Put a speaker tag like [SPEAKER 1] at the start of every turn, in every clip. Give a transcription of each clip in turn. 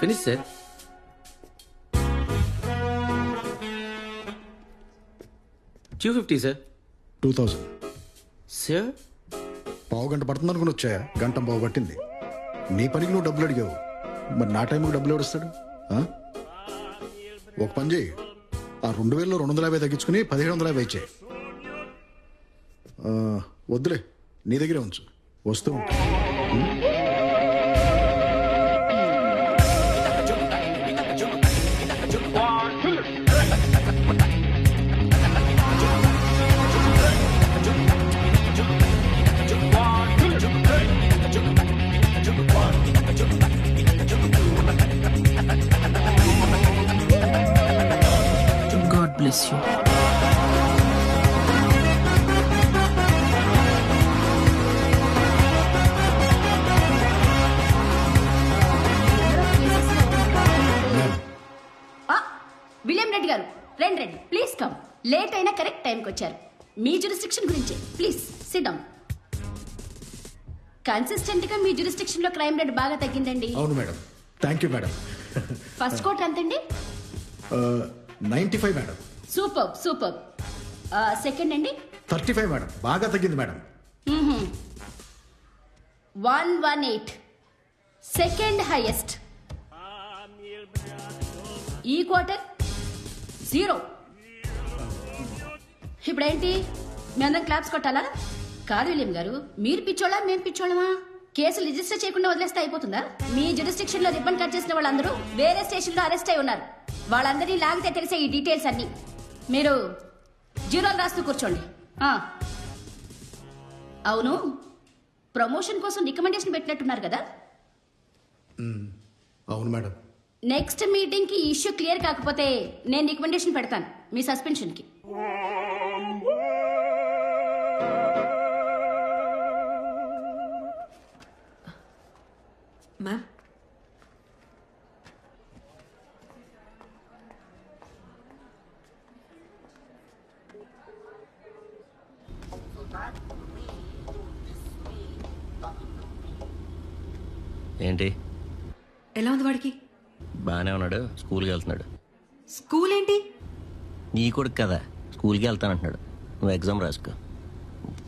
[SPEAKER 1] Finish sir. $250 sir.
[SPEAKER 2] 2000.
[SPEAKER 1] Sir
[SPEAKER 2] పావు గంట పడుతుంది అనుకుని వచ్చాయా? గంట పావు పట్టింది. నీ పనికి నువ్వు డబ్బులు అడిగావు, మరి నా టైంకి డబ్బులు ఎవరిస్తాడు? ఒక పని చేయి, ఆ 2000లో 250 తగ్గించుకుని 1750 ఇచ్చే. వద్దులే, నీ దగ్గరే ఉంచు, వస్తూ ఉంటా.
[SPEAKER 3] God bless you.
[SPEAKER 4] William Reddy గారు, రండి రండి, ప్లీజ్ కమ్. లేట్ అయినా కరెక్ట్ టైంకి వచ్చారు. మీ జ్యూరిస్డిక్షన్ గురించి ప్లీజ్ సిట్ డౌన్. కన్సిస్టెంట్ గా మీ జ్యూరిస్డిక్షన్ లో క్రైమ్ రేట్ బాగా తగ్గిందండి.
[SPEAKER 2] అవును madam, thank you madam.
[SPEAKER 4] First quote ఎంతండి?
[SPEAKER 2] 95 మేడం.
[SPEAKER 4] Super super. సెకండ్ అండి?
[SPEAKER 2] 35 మేడం, బాగా తగ్గింది మేడం.
[SPEAKER 4] 118, second highest. ఈ క్వార్టర్ 0. ఇప్పుడేంటి మీ అందరం క్లాప్స్ కొట్టాలా? కాదు విలియం గారు, మీరు పిచ్చోళ్ళా మేము పిచ్చోళ్ళమా? కేసులు రిజిస్టర్ చేయకుండా వదిలేస్తే అయిపోతుందా? మీ జ్యూరిస్డిక్షన్ లో రిబ్బన్ కట్ చేసిన వాళ్ళందరూ వేరే స్టేషన్ లో అరెస్ట్ అయి ఉన్నారు. వాళ్ళందరినీ లాగితే తెలిసే ఈ డీటెయిల్స్ అన్ని. మీరు జీరోలు రాస్తూ కూర్చోండి. అవును, ప్రమోషన్ కోసం రికమెండేషన్ పెట్టినట్టున్నారు కదా?
[SPEAKER 2] అవును మేడం.
[SPEAKER 4] నెక్స్ట్ మీటింగ్ కి ఇష్యూ క్లియర్ కాకపోతే నేను రికమెండేషన్ పెడతాను మీ సస్పెన్షన్ కి.
[SPEAKER 3] మ్యామ్,
[SPEAKER 5] ఏంటి?
[SPEAKER 3] ఎలా ఉంది వాడికి?
[SPEAKER 5] బాగానే ఉన్నాడు, స్కూల్కి వెళ్తున్నాడు.
[SPEAKER 3] స్కూల్ ఏంటి?
[SPEAKER 5] నీ కొడుకు కదా, స్కూల్కి వెళ్తానంటున్నాడు. నువ్వు ఎగ్జామ్ రాసుకో.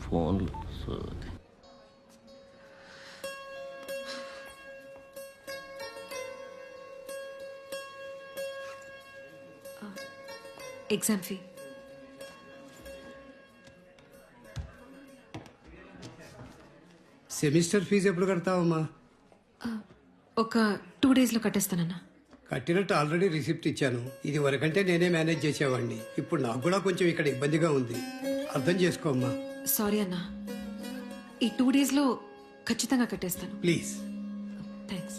[SPEAKER 5] ఫోన్లు
[SPEAKER 3] ఎగ్జామ్ ఫీ
[SPEAKER 6] సెమిస్టర్ ఫీజు ఎప్పుడు కడతావమ్మా?
[SPEAKER 3] ఒక 2 daysలో కట్టేస్తానన్నా.
[SPEAKER 6] కట్టినట్టు ఆల్రెడీ రిసిప్ట్ ఇచ్చాను. ఇది వరకంటే నేనే మేనేజ్ చేసేవాడిని. ఇప్పుడు నాకు కూడా కొంచెం ఇక్కడ ఇబ్బందిగా ఉంది, అర్థం చేసుకోమ్మా.
[SPEAKER 3] సారీ అన్నా, ఈ 2 daysలో ఖచ్చితంగా కట్టేస్తాను.
[SPEAKER 6] ప్లీజ్.
[SPEAKER 3] థ్యాంక్స్.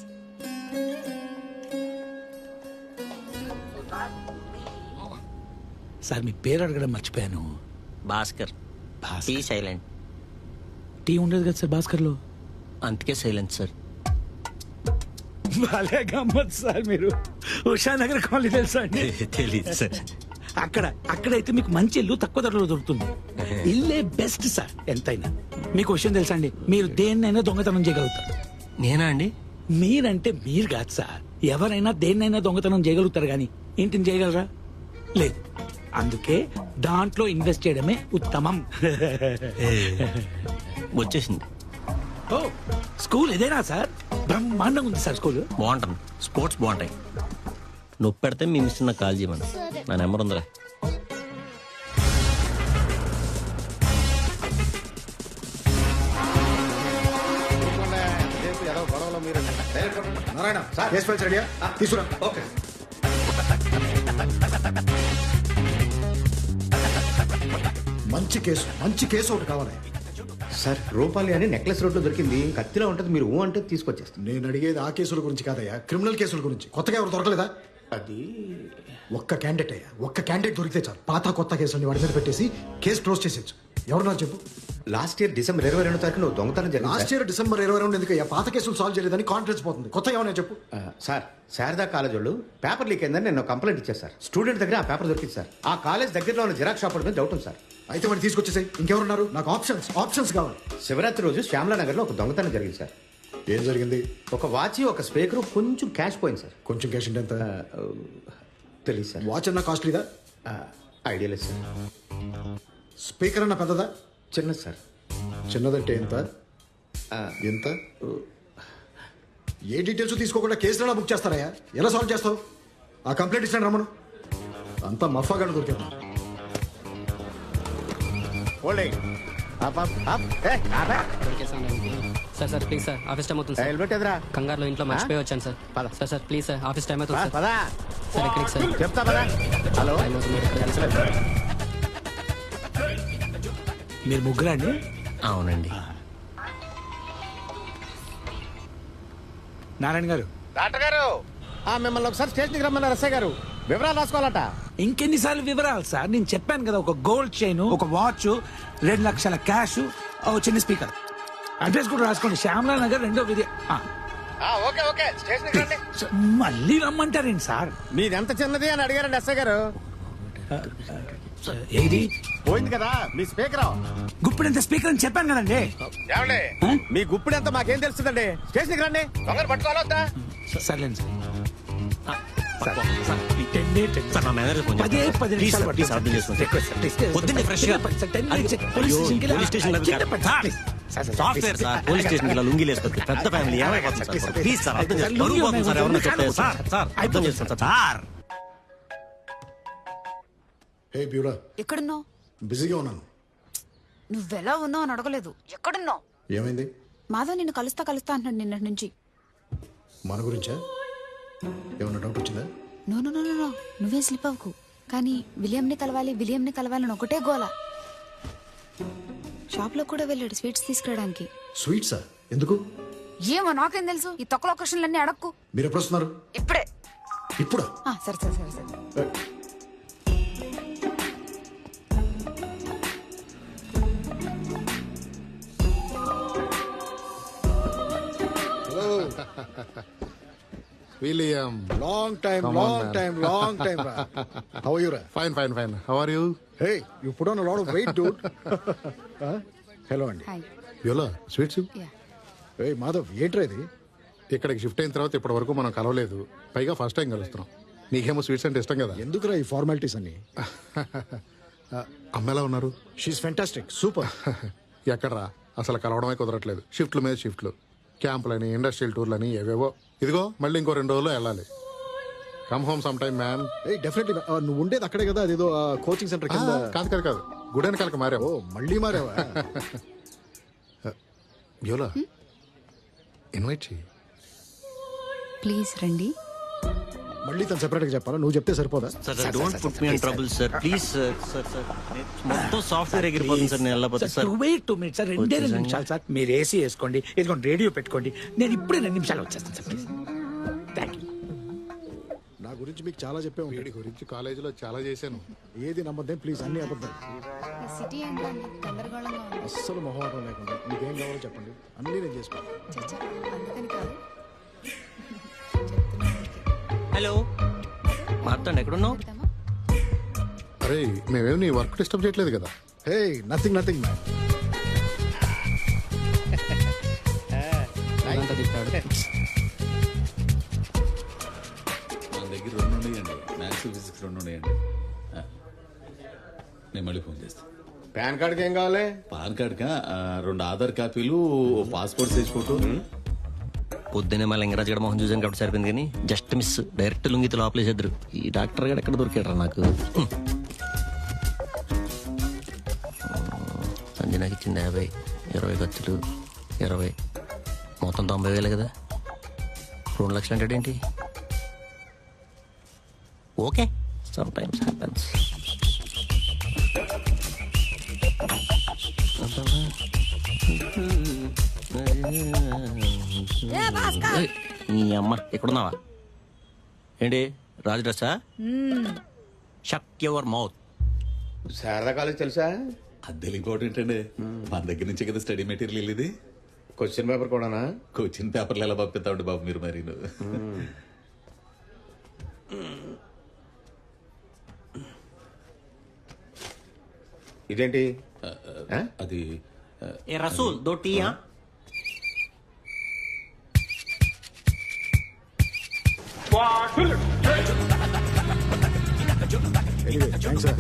[SPEAKER 7] సార్, మీ పేరు అడగడం మర్చిపోయాను.
[SPEAKER 5] భాస్కర్. Tea silent.
[SPEAKER 7] టీ ఉండదు కదా సార్ భాస్కర్లో,
[SPEAKER 5] అందుకే సైలెంట్ సార్.
[SPEAKER 7] భలే గమ్మత్ సార్ మీరు. ఉషానగర్ కాలనీ తెలుసా అండి?
[SPEAKER 5] తెలీదు సార్.
[SPEAKER 7] అక్కడైతే మీకు మంచి ఇల్లు తక్కువ ధరలో దొరుకుతుంది. ఇల్లే బెస్ట్ సార్ ఎంతైనా. మీకు విషయం తెలుసా అండి, మీరు దేన్నైనా దొంగతనం చేయగలుగుతారు.
[SPEAKER 5] నేనా అండి?
[SPEAKER 7] మీరంటే మీరు కాదు సార్, ఎవరైనా దేన్నైనా దొంగతనం చేయగలుగుతారు కానీ ఇంటిని చేయగలరా? లేదు. అందుకే దాంట్లో ఇన్వెస్ట్ చేయడమే ఉత్తమం.
[SPEAKER 5] వచ్చేసింది.
[SPEAKER 7] ఓ, స్కూల్ ఇదేనా సార్? బ్రహ్మాండంగా ఉంది సార్ స్కూల్.
[SPEAKER 5] బాగుంటుంది, స్పోర్ట్స్ బాగుంటాయి. నొప్పి పెడితే మీ మిస్ నాకు కాల్ చేయమని. నా నెంబర్ ఉందిరా.
[SPEAKER 2] నారాయణ, కేసు ఫైల్స్ రెడీయా? తీసుకురా.
[SPEAKER 8] ఓకే.
[SPEAKER 2] మంచి కేసు ఒకటి కావాలి
[SPEAKER 8] సార్, రూపాలి అని నెక్లెస్ రోడ్లో దొరికింది. కత్తిలో ఉంటుంది, మీరు ఊ అంటే తీసుకొచ్చేస్తాను.
[SPEAKER 2] నేను అడిగేది ఆ కేసుల గురించి కాదయ్యా, క్రిమినల్ కేసుల గురించి. కొత్తగా ఎవరు దొరకలేదా?
[SPEAKER 8] అది
[SPEAKER 2] ఒక్క క్యాండిడేట్ దొరికితే చాలు, పాత కొత్త కేసులని వాడి మీద పెట్టేసి కేసు క్లోజ్ చేసేచ్చు. ఎవరున్నారు చెప్పు?
[SPEAKER 8] లాస్ట్ ఇయర్ December 22వ తారీఖు నువ్వు దొంగతనం జరిగింది.
[SPEAKER 2] లాస్ట్ ఇయర్ December 22 ఎందుకు పాత కేసులు సాల్వ్ చేయలేదని కాన్ఫిడెన్స్ పోతుంది. కొత్త ఏమన్నా చెప్పు.
[SPEAKER 8] సార్, శారదా కాలేజ్ వాళ్ళు పేపర్ లీక్ అయిందని నేను కంప్లైంట్ ఇచ్చాను సార్. స్టూడెంట్ దగ్గర ఆ పేపర్ దొరికింది సార్. ఆ కాలేజ్ దగ్గరలో ఉన్న జిరాక్స్ షాప్ మీద డౌట్ ఉంది సార్.
[SPEAKER 2] అయితే వాడిని తీసుకొచ్చేసాయి. ఇంకెవరున్నారు? నాకు ఆప్షన్స్ కావాలి.
[SPEAKER 8] శివరాత్రి రోజు శ్యామలా నగర్లో ఒక దొంగతనం జరిగింది సార్.
[SPEAKER 2] ఏం జరిగింది?
[SPEAKER 8] ఒక వాచ్ ఒక స్పీకర్ కొంచెం క్యాష్ పోయింది సార్.
[SPEAKER 2] కొంచెం క్యాష్ అంటే ఎంత?
[SPEAKER 8] తెలియదు సార్.
[SPEAKER 2] వాచ్ అన్న కాస్ట్లీదా?
[SPEAKER 8] ఐడియా లేదు సార్.
[SPEAKER 2] స్పీకర్ అన్న పెద్దదా?
[SPEAKER 8] చిన్నది సార్.
[SPEAKER 2] చిన్నదంటే ఎంత? ఎంత? ఏ డీటెయిల్స్ తీసుకోకుండా కేసులో బుక్ చేస్తారయ్యా? ఎలా సాల్వ్ చేస్తావు? ఆ కంప్లైంట్ ఇస్తాను రమ్మను. అంతా మఫాగా దొరికింది.
[SPEAKER 9] Sir sir please sir office time అవుతుంది సార్.
[SPEAKER 8] హెల్మెట్ ఎదురా
[SPEAKER 9] కంగారులో ఇంట్లో మర్చిపోయి వచ్చాను sir. Sir sir please sir office time అవుతుంది సార్.
[SPEAKER 8] పదా
[SPEAKER 9] సార్ ఎక్కడికి సార్?
[SPEAKER 8] చెప్తా పదా. హలో
[SPEAKER 9] టైం అవుతుంది, ఎక్కడికి సార్?
[SPEAKER 7] మీరు ముగ్గురండి?
[SPEAKER 5] అవునండి.
[SPEAKER 7] నారాయణ గారు,
[SPEAKER 8] డాక్టర్ గారు మిమ్మల్ని ఒకసారి స్టేషన్కి రమ్మన్నారు ఎస్ఐ గారు. వివరాలు రాసుకోవాలట.
[SPEAKER 7] ఇంకెన్నిసార్లు వివరాలు సార్? నేను చెప్పాను కదా, ఒక గోల్డ్ చైన్, ఒక వాచ్, 2 లక్షల క్యాష్, ఓ చిన్న స్పీకర్. అడ్రస్ కూడా రాసుకోండి, శ్యామలా నగర్ 2వ వీధి.
[SPEAKER 8] ఓకే ఓకే స్టేషన్కి రండి.
[SPEAKER 7] మళ్ళీ రమ్మంటారేంటి సార్?
[SPEAKER 8] మీది ఎంత చిన్నది అని అడిగారండి ఎస్ఐ గారు.
[SPEAKER 7] ఏది
[SPEAKER 8] పోయింది కదా మీ స్పీకర్.
[SPEAKER 7] గుప్పిడంత స్పీకర్ అని చెప్పాను కదండి.
[SPEAKER 8] ఏమండి మీ గుప్పుడు ఎంత మాకేం తెలుస్తుందండి? స్టేషన్కి రండి. దొంగలు పట్టుకోవాలొద్దా?
[SPEAKER 7] సర్లేండి సార్.
[SPEAKER 5] సార్, నా మేనేజర్ ఫోన్
[SPEAKER 7] పదే
[SPEAKER 5] చేస్తాను.
[SPEAKER 7] 10
[SPEAKER 5] ప్లీజ్
[SPEAKER 7] నిమిషాలు
[SPEAKER 5] సార్, ప్లీజ్ అర్థం చేసుకోండి సార్. పొద్దున్నే ఫ్రెష్గా police station software sir, police station ఇలా లుంగి లేసుకోండి. పెద్ద ఫ్యామిలీ ఏమైపోతుంది సార్? ప్లీజ్ సార్ అర్థం చేసుకోండి. బరువు పోతుంది సార్, ఎవరన్నా చెప్తే సార్. సార్ అర్థం చేసుకోండి సార్.
[SPEAKER 2] హే బ్యూరా,
[SPEAKER 10] ఎక్కడున్నావు?
[SPEAKER 2] బిజీగా ఉన్నాను.
[SPEAKER 10] నువ్వెలా ఉన్నావు అని అడగలేదు. ఎక్కడున్నావు?
[SPEAKER 2] ఏమైంది?
[SPEAKER 10] మాధవ్ నిన్ను కలుస్తా అంటున్నాడు నిన్నటి నుంచి.
[SPEAKER 2] మన గురించా? ఏమన్నా డౌట్ వచ్చిందా?
[SPEAKER 10] No no no no no, నువ్వే స్లిప్ అవ్వకు. కానీ విలియంని కలవాలని ఒకటే గోల. షాప్ లో కూడా వెళ్ళాడు స్వీట్స్ తీసుకురావడానికి.
[SPEAKER 2] స్వీట్సా? ఎందుకు?
[SPEAKER 10] ఏమో నాకేం తెలుసు. ఈ తొక్కలో క్వశ్చన్లన్నీ అడక్కు.
[SPEAKER 2] మీరు ఎప్పుడు వస్తున్నారు?
[SPEAKER 10] ఇప్పుడే.
[SPEAKER 2] ఇప్పుడా?
[SPEAKER 10] సరే సరే సరే సరే.
[SPEAKER 2] William, long time. How are you, Ra?
[SPEAKER 11] Fine. How are you?
[SPEAKER 2] Hey, you put on a lot of weight, dude. Hello, Andy.
[SPEAKER 10] Hi.
[SPEAKER 11] యోలా స్వీట్స్.
[SPEAKER 10] యా.
[SPEAKER 2] Hey, Madhav, ఏంట్రా ఇది?
[SPEAKER 11] ఇక్కడికి షిఫ్ట్ అయిన తర్వాత ఇప్పటి వరకు మనం కలవలేదు. పైగా ఫస్ట్ టైం కలుస్తున్నాం. నీకేమో స్వీట్స్ అంటే ఇష్టం కదా.
[SPEAKER 2] ఎందుకురా ఈ ఫార్మాలిటీస్ అన్ని?
[SPEAKER 11] అమ్మ ఎలా ఉన్నారు?
[SPEAKER 2] She fantastic, super.
[SPEAKER 11] ఎక్కడరా, అసలు కలవడమే కుదరట్లేదు. షిఫ్ట్ల మీద షిఫ్ట్లు, క్యాంపులని, ఇండస్ట్రియల్ టూర్లని, ఏవేవో. ఇదిగో మళ్ళీ ఇంకో 2 రోజుల్లో వెళ్ళాలి. Come home some time man.
[SPEAKER 2] ఏయ్ డెఫినెట్లీ. నువ్వు ఉండేది అక్కడే కదా, అదేదో కోచింగ్ సెంటర్ కింద.
[SPEAKER 11] కాదు గుడెనకాలకి మారావు.
[SPEAKER 2] ఓ మళ్ళీ మారావా?
[SPEAKER 11] యోలా ఇన్వైట్ చెయ్యి.
[SPEAKER 10] ప్లీజ్ రండి.
[SPEAKER 2] మళ్ళీ తను సెపరేట్ గా చెప్పాలా? నువ్వు చెప్తే సరిపోదా?
[SPEAKER 5] Sir don't put me in trouble sir, please sir. మొత్తం సాఫ్ట్వేర్ ఎగిరిపోతుంది సార్, నేను వెళ్ళకపోతే సార్.
[SPEAKER 7] వెయిట్ 2 minutes సార్, 2 నిమిషాలు సార్. మీరు ఏసీ వేసుకోండి, ఇదిగోండి రేడియో పెట్టుకోండి. నేను ఇప్పుడే 2 నిమిషాలు వచ్చేస్తాను సార్, ప్లీజ్. Thank you.
[SPEAKER 2] నా గురించి మీకు చాలా చెప్పాము.
[SPEAKER 11] వీడి గురించి కాలేజీలో చాలా చేశాను.
[SPEAKER 2] ఏది నమ్మద్దే ప్లీజ్, అన్ని అబద్ధాలు.
[SPEAKER 10] సిటీ ఏంటండి గందరగోళంగా ఉంది.
[SPEAKER 2] అస్సలు మొహమాటం లేకుండా మీకేం కావాలో చెప్పండి, అన్నీ నేను చేసుకుంటాను.
[SPEAKER 10] చచ్చా, అందుకని కాదు.
[SPEAKER 5] హలో మాట్లాడండి, ఎక్కడున్నావు?
[SPEAKER 10] చెప్తామా?
[SPEAKER 11] అరే మేమేమి నీ వర్క్ డిస్టర్బ్ చేయట్లేదు కదా.
[SPEAKER 2] హే నథింగ్ మ్యాన్.
[SPEAKER 9] అదంతా తిప్పాడు.
[SPEAKER 12] మన దగ్గర 2 ఉన్నాయండి, మ్యాథ్స్ ఫిజిక్స్ 2 ఉన్నాయండి. నేను మళ్ళీ ఫోన్ చేస్తాను.
[SPEAKER 8] పాన్ కార్డ్కి ఏం కావాలి?
[SPEAKER 12] పాన్ కార్డ్కా 2 ఆధార్ కాపీలు, పాస్పోర్ట్ సైజ్ ఫోటో.
[SPEAKER 5] పొద్దున్నే మా లింగరాజు గడ మొహం చూసాను కాబట్టి సరిపోయింది, కానీ జస్ట్ మిస్. డైరెక్ట్ లుంగితో లోపలేసేద్దరు. ఈ డాక్టర్ గడ ఎక్కడ దొరికాడరా నాకు? సంజనాకి ఇచ్చింది 50, 20 ఖర్చులు 20, మొత్తం 90,000 కదా. 2 లక్షలు అంటే ఏంటి? Okay, some times happens. నీ అమ్మ ఎక్కడున్నావా? ఏంటి రాజు డ్రెస్సా? Shut your mouth.
[SPEAKER 8] Sharada college తెలుసా?
[SPEAKER 12] అద్దెలు ఇంపార్టెంట్ అండి, మన దగ్గర నుంచే కదా స్టడీ మెటీరియల్ ఇది.
[SPEAKER 8] క్వశ్చన్ పేపర్ కూడానా?
[SPEAKER 12] క్వశ్చన్ పేపర్లు ఎలా పంపిస్తామండి బాబు మీరు మరి.
[SPEAKER 8] ఇదేంటి?
[SPEAKER 12] అది
[SPEAKER 5] ఏ రసూల్ దో టీయా?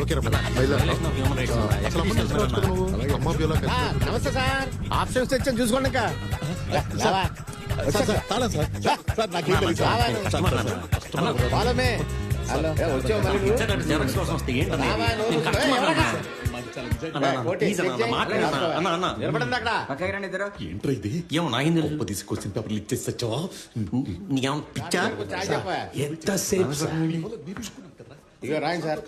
[SPEAKER 11] ఓకే రా బయలుదేరుతాం. అసలు అమ్మ తెలుసుకోవచ్చు కదా నువ్వు. అమ్మ బ్యూలా కలిసి.
[SPEAKER 8] నమస్తే సార్ ఆప్షన్స్ తెచ్చాను చూసుకోండి ఇంకా వాళ్ళమే హలో వచ్చావు మళ్ళీ నువ్వు?
[SPEAKER 5] జెరాక్స్ కోసం వస్తే ఏంటన్నా ఇది?
[SPEAKER 8] రావా, నువ్వు
[SPEAKER 5] నేను
[SPEAKER 8] కూర్చో.
[SPEAKER 5] కస్టమర్
[SPEAKER 8] ఎవరన్నా?
[SPEAKER 5] అన్నా, అన్నా,
[SPEAKER 8] కోటి,
[SPEAKER 5] ప్లీజ్ అన్నా,
[SPEAKER 8] చెక్ చేయి.
[SPEAKER 5] మాట్లాడు అన్నా. అన్నా, అన్నా.
[SPEAKER 8] నిలబడండి అక్కడ
[SPEAKER 12] ఏంట్రా ఇది
[SPEAKER 5] ఏమో నాకేం తెలుసు.
[SPEAKER 12] గొప్ప తీసి క్వశ్చన్ పేపర్ లీక్ చేసి వచ్చావా
[SPEAKER 5] నీకేమన్నా పిచ్చా?
[SPEAKER 8] చాయ్ చెప్పా.
[SPEAKER 7] ఎంతసేపు సార్?
[SPEAKER 8] ఇగో రాయండి సార్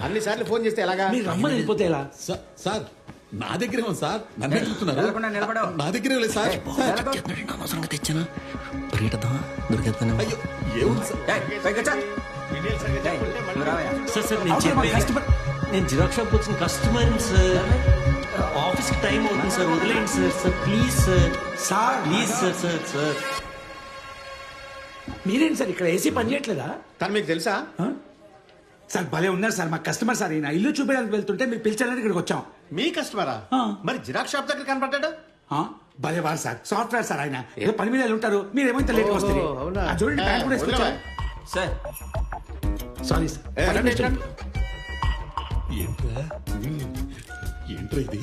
[SPEAKER 8] అన్ని సార్లు ఫోన్ చేస్తే ఎలాగా
[SPEAKER 7] మీరు రమ్మని వెళ్ళిపోతే ఎలా?
[SPEAKER 12] సార్ నా దగ్గరే ఉంది సార్ నన్ను అడుగుతున్నారు నా దగ్గరే లేదు సార్
[SPEAKER 5] చెప్తున్నాడు, అనవసరంగా తెచ్చానా? పరిగెట్టద్దామా? దొరికేద్దాను.
[SPEAKER 12] అయ్యో ఏముంది సార్
[SPEAKER 5] సార్ సార్ నేను చెప్పేది నేను జిరాక్స్ షాప్ వచ్చిన కస్టమర్ సార్. ఆఫీస్కి టైం అవుతుంది సార్, వదిలేయండి sir. Sir please sir.
[SPEAKER 7] Sir
[SPEAKER 5] please sir. Sir sir
[SPEAKER 7] మీరేంటి సార్ ఇక్కడ ఏసీ పని చేయట్లేదా?
[SPEAKER 8] తను మీకు తెలుసా
[SPEAKER 7] ఆ? సార్ భలే ఉన్నారు సార్, మా కస్టమర్ సార్. ఈయన ఇల్లు చూపించడానికి వెళ్తుంటే మీరు పిలిచారని ఇక్కడికి వచ్చాం.
[SPEAKER 8] మీ కస్టమరా
[SPEAKER 7] ఆ.
[SPEAKER 8] మరి జిరాక్స్ షాప్ దగ్గర కనపడ్డాడు
[SPEAKER 7] ఆ? భలే వారు సార్, సాఫ్ట్వేర్ సార్. ఆయన ఏదో పని మీద ఉంటారు, మీరేమో ఇంత లేట్గా వస్తారు.
[SPEAKER 8] ఓహో, అవునా?
[SPEAKER 7] ఆ, చూడండి ప్యాంట్ కూడా వేసుకొచ్చా.
[SPEAKER 5] Sir
[SPEAKER 7] sorry sir.
[SPEAKER 8] రండి, రండి.
[SPEAKER 12] ఏంట్రా ఏంట్రా ఇది